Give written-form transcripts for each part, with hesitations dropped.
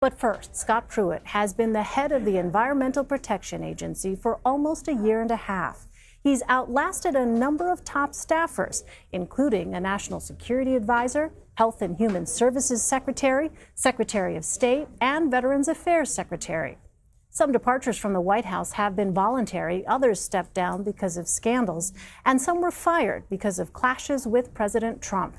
But first, Scott Pruitt has been the head of the Environmental Protection Agency for almost a year and a half. He's outlasted a number of top staffers, including a national security advisor, Health and Human Services Secretary, Secretary of State, and Veterans Affairs Secretary. Some departures from the White House have been voluntary, others stepped down because of scandals, and some were fired because of clashes with President Trump.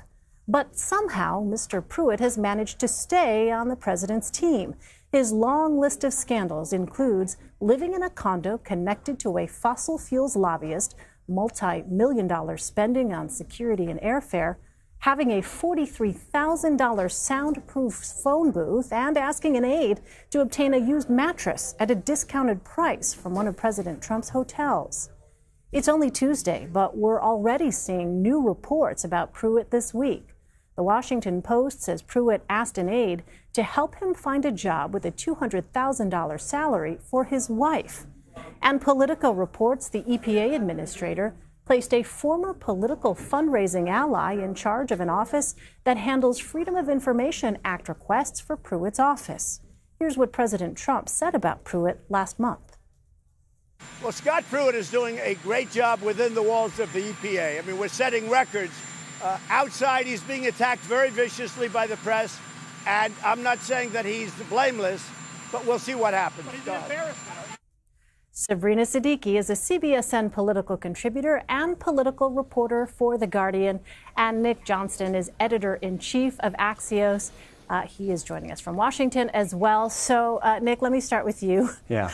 But somehow, Mr. Pruitt has managed to stay on the president's team. His long list of scandals includes living in a condo connected to a fossil fuels lobbyist, multi-million-dollar spending on security and airfare, having a $43,000 soundproof phone booth, and asking an aide to obtain a used mattress at a discounted price from one of President Trump's hotels. It's only Tuesday, but we're already seeing new reports about Pruitt this week. The Washington Post says Pruitt asked an aide to help him find a job with a $200,000 salary for his wife. And Politico reports the EPA administrator placed a former political fundraising ally in charge of an office that handles Freedom of Information Act requests for Pruitt's office. Here's what President Trump said about Pruitt last month. Well, Scott Pruitt is doing a great job within the walls of the EPA. I mean, we're setting records. Outside, he's being attacked very viciously by the press, and I'm not saying that he's blameless, but we'll see what happens. But he's an embarrassment. Sabrina Siddiqui is a CBSN political contributor and political reporter for The Guardian, and Nick Johnston is editor-in-chief of Axios. He is joining us from Washington as well. So, Nick, let me start with you. Yeah.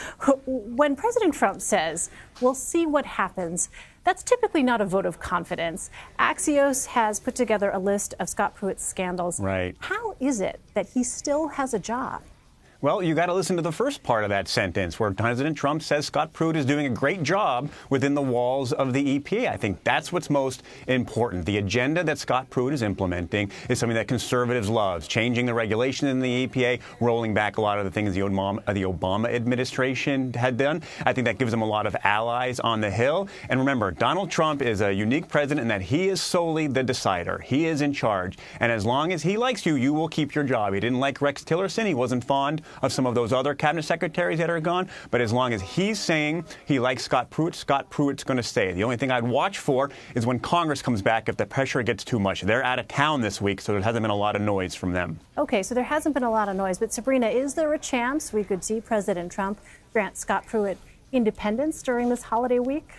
When President Trump says, we'll see what happens, that's typically not a vote of confidence. Axios has put together a list of Scott Pruitt's scandals. Right. How is it that he still has a job? Well, you got to listen to the first part of that sentence where President Trump says Scott Pruitt is doing a great job within the walls of the EPA. I think that's what's most important. The agenda that Scott Pruitt is implementing is something that conservatives love, changing the regulation in the EPA, rolling back a lot of the things the Obama administration had done. I think that gives him a lot of allies on the Hill. And remember, Donald Trump is a unique president in that he is solely the decider. He is in charge. And as long as he likes you, you will keep your job. He didn't like Rex Tillerson. He wasn't fond of some of those other cabinet secretaries that are gone. But as long as he's saying he likes Scott Pruitt's going to stay. The only thing I'd watch for is when Congress comes back if the pressure gets too much. They're out of town this week, so there hasn't been a lot of noise from them. Okay, so there hasn't been a lot of noise. But Sabrina, is there a chance we could see President Trump grant Scott Pruitt independence during this holiday week?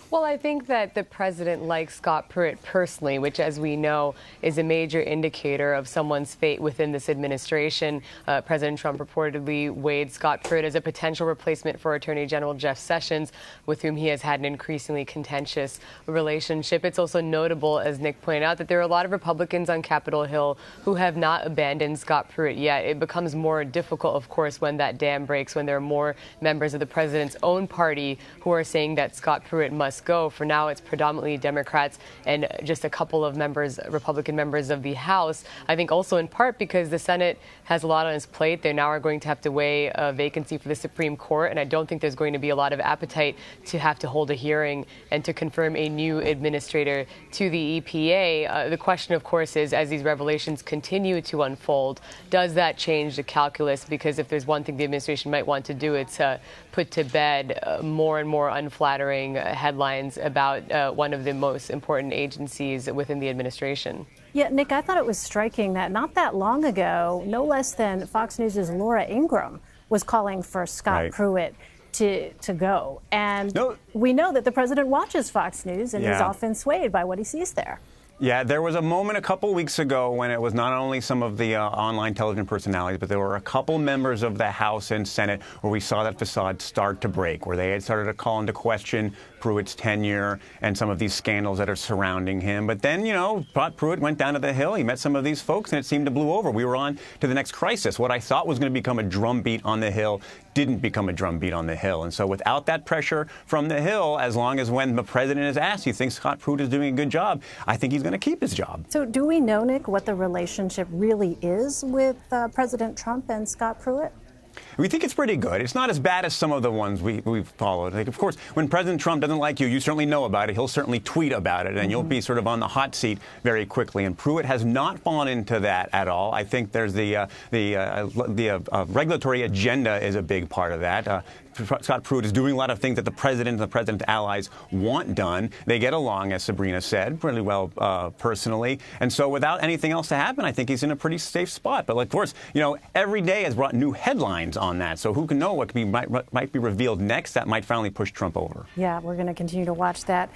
Well, I think that the president likes Scott Pruitt personally, which, as we know, is a major indicator of someone's fate within this administration. President Trump reportedly weighed Scott Pruitt as a potential replacement for Attorney General Jeff Sessions, with whom he has had an increasingly contentious relationship. It's also notable, as Nick pointed out, that there are a lot of Republicans on Capitol Hill who have not abandoned Scott Pruitt yet. It becomes more difficult, of course, when that dam breaks, when there are more members of the president's own party who are saying that Scott Pruitt must go. For now, it's predominantly Democrats and just a couple of members, Republican members of the House. I think also in part because the Senate has a lot on its plate. They now are going to have to weigh a vacancy for the Supreme Court, and I don't think there's going to be a lot of appetite to have to hold a hearing and to confirm a new administrator to the EPA. The question, of course, is as these revelations continue to unfold, does that change the calculus? Because if there's one thing the administration might want to do, it's put to bed more and more unflattering headlines about one of the most important agencies within the administration. Yeah, Nick, I thought it was striking that not that long ago, no less than Fox News' Laura Ingraham was calling for Scott Pruitt to go. And we know that the president watches Fox News and is often swayed by what he sees there. Yeah, there was a moment a couple weeks ago when it was not only some of the online television personalities, but there were a couple members of the House and Senate where we saw that facade start to break, where they had started to call into question Pruitt's tenure and some of these scandals that are surrounding him. But then, you know, Pruitt went down to the Hill. He met some of these folks, and it seemed to blow over. We were on to the next crisis. What I thought was going to become a drumbeat on the Hill didn't become a drumbeat on the Hill. And so without that pressure from the Hill, as long as when the president is asked, he thinks Scott Pruitt is doing a good job, I think he's going to keep his job. So do we know, Nick, what the relationship really is with President Trump and Scott Pruitt? We think it's pretty good. It's not as bad as some of the ones we've followed. Like, of course, when President Trump doesn't like you, you certainly know about it. He'll certainly tweet about it, and you'll be sort of on the hot seat very quickly. And Pruitt has not fallen into that at all. I think there's the regulatory agenda is a big part of that. Scott Pruitt is doing a lot of things that the president and the president's allies want done. They get along, as Sabrina said, really well personally. And so without anything else to happen, I think he's in a pretty safe spot. But, of course, every day has brought new headlines on that. So who can know what might be revealed next that might finally push Trump over. Yeah, we're going to continue to watch that.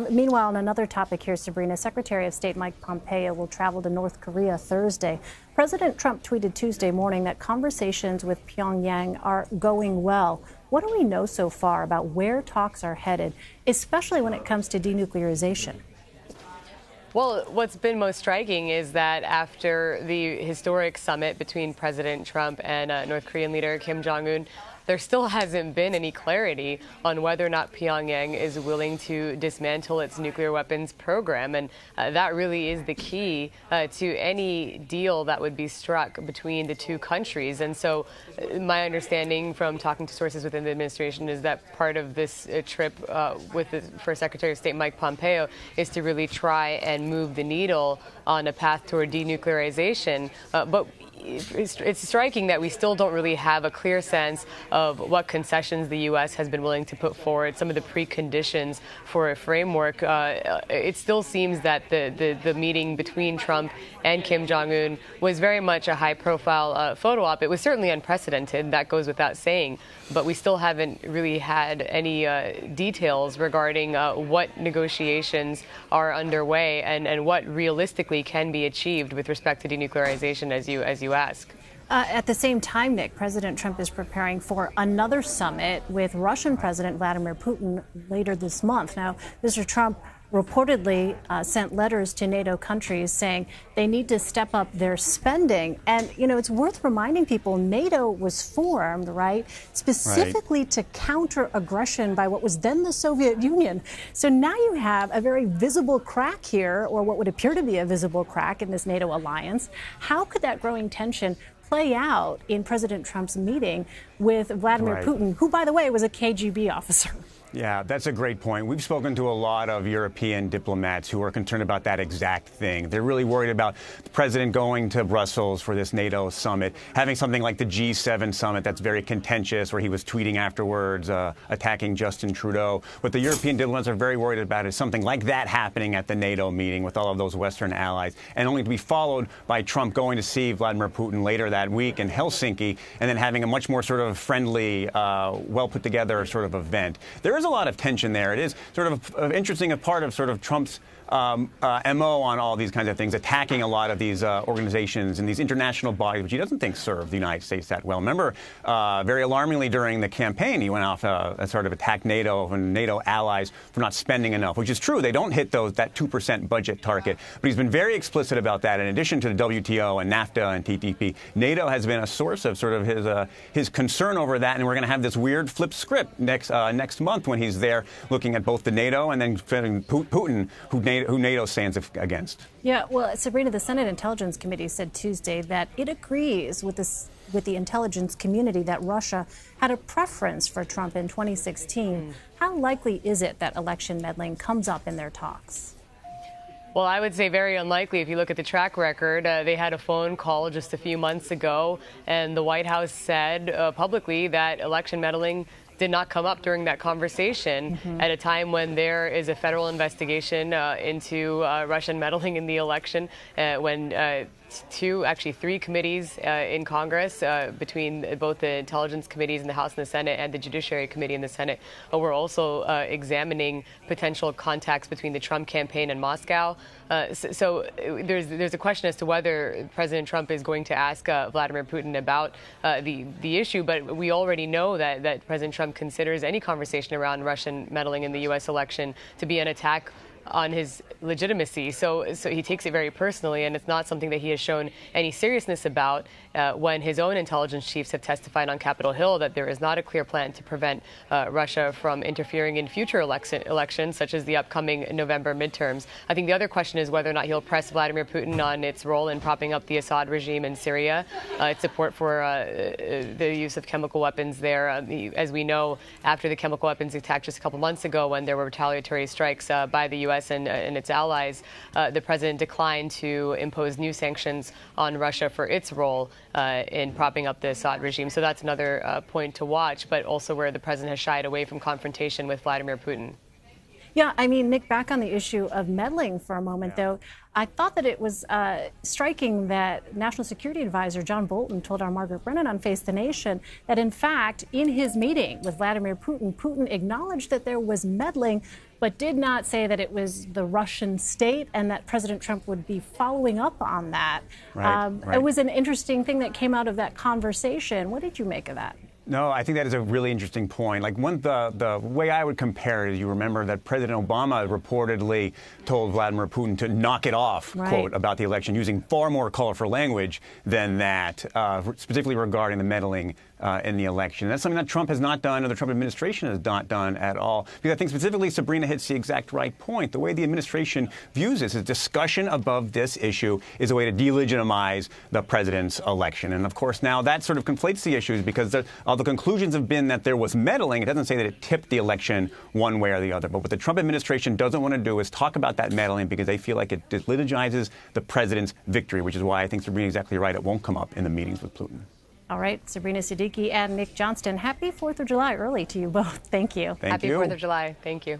Meanwhile, on another topic here, Sabrina, Secretary of State Mike Pompeo will travel to North Korea Thursday. President Trump tweeted Tuesday morning that conversations with Pyongyang are going well. What do we know so far about where talks are headed, especially when it comes to denuclearization? Well, what's been most striking is that after the historic summit between President Trump and North Korean leader Kim Jong-un, there still hasn't been any clarity on whether or not Pyongyang is willing to dismantle its nuclear weapons program. And that really is the key to any deal that would be struck between the two countries. And so my understanding from talking to sources within the administration is that part of this trip for Secretary of State Mike Pompeo is to really try and move the needle on a path toward denuclearization. But it's striking that we still don't really have a clear sense of what concessions the U.S. has been willing to put forward, some of the preconditions for a framework. It still seems that the meeting between Trump and Kim Jong-un was very much a high-profile photo op. It was certainly unprecedented, that goes without saying, but we still haven't really had any details regarding what negotiations are underway and what realistically can be achieved with respect to denuclearization, as you ask. At the same time, Nick, President Trump is preparing for another summit with Russian President Vladimir Putin later this month. Now, Mr. Trump reportedly sent letters to NATO countries saying they need to step up their spending. And, it's worth reminding people NATO was formed, right, specifically to counter aggression by what was then the Soviet Union. So now you have a very visible crack here, or what would appear to be a visible crack in this NATO alliance. How could that growing tension play out in President Trump's meeting with Vladimir Putin, who, by the way, was a KGB officer? Yeah, that's a great point. We've spoken to a lot of European diplomats who are concerned about that exact thing. They're really worried about the president going to Brussels for this NATO summit, having something like the G7 summit that's very contentious, where he was tweeting afterwards, attacking Justin Trudeau. What the European diplomats are very worried about is something like that happening at the NATO meeting with all of those Western allies, and only to be followed by Trump going to see Vladimir Putin later that week in Helsinki, and then having a much more sort of friendly, well-put-together sort of event. There is a lot of tension there. It is sort of interesting, a part of sort of Trump's MO on all these kinds of things, attacking a lot of these organizations and these international bodies, which he doesn't think serve the United States that well. Remember, very alarmingly during the campaign, he went off and sort of attacked NATO and NATO allies for not spending enough, which is true. They don't hit that 2% budget target. But he's been very explicit about that. In addition to the WTO and NAFTA and TTP, NATO has been a source of sort of his concern over that. And we're going to have this weird flip script next month when he's there looking at both the NATO and then Putin, who NATO stands against. Yeah, well, Sabrina, the Senate Intelligence Committee said Tuesday that it agrees with the intelligence community that Russia had a preference for Trump in 2016. How likely is it that election meddling comes up in their talks? Well, I would say very unlikely. If you look at the track record, they had a phone call just a few months ago, and the White House said publicly that election meddling did not come up during that conversation at a time when there is a federal investigation into Russian meddling in the election, when three committees in Congress, between both the intelligence committees in the House and the Senate and the Judiciary Committee in the Senate, were also examining potential contacts between the Trump campaign and Moscow. So there's a question as to whether President Trump is going to ask Vladimir Putin about the issue, but we already know that President Trump considers any conversation around Russian meddling in the U.S. election to be an attack on his legitimacy. So he takes it very personally, and it's not something that he has shown any seriousness about. when his own intelligence chiefs have testified on Capitol Hill that there is not a clear plan to prevent Russia from interfering in future elections, such as the upcoming November midterms. I think the other question is whether or not he'll press Vladimir Putin on its role in propping up the Assad regime in Syria, its support for the use of chemical weapons there. As we know, after the chemical weapons attack just a couple months ago, when there were retaliatory strikes by the U.S. and its allies, the president declined to impose new sanctions on Russia for its role in propping up the Assad regime. So that's another point to watch, but also where the president has shied away from confrontation with Vladimir Putin. Yeah, I mean, Nick, back on the issue of meddling for a moment, though, I thought that it was striking that National Security Advisor John Bolton told our Margaret Brennan on Face the Nation that, in fact, in his meeting with Vladimir Putin, Putin acknowledged that there was meddling, but did not say that it was the Russian state and that President Trump would be following up on that. Right. It was an interesting thing that came out of that conversation. What did you make of that? No, I think that is a really interesting point. Like the way I would compare it is, you remember that President Obama reportedly told Vladimir Putin to knock it off, quote, about the election, using far more colorful language than that, specifically regarding the meddling in the election. And that's something that Trump has not done, or the Trump administration has not done at all. Because I think specifically Sabrina hits the exact right point. The way the administration views this is discussion above this issue is a way to delegitimize the president's election. And of course, now that sort of conflates the issues, because the conclusions have been that there was meddling. It doesn't say that it tipped the election one way or the other. But what the Trump administration doesn't want to do is talk about that meddling, because they feel like it legitimizes the president's victory, which is why I think Sabrina is exactly right. It won't come up in the meetings with Putin. All right, Sabrina Siddiqui and Nick Johnston, happy 4th of July early to you both. Thank you. Thank Happy you. 4th of July. Thank you.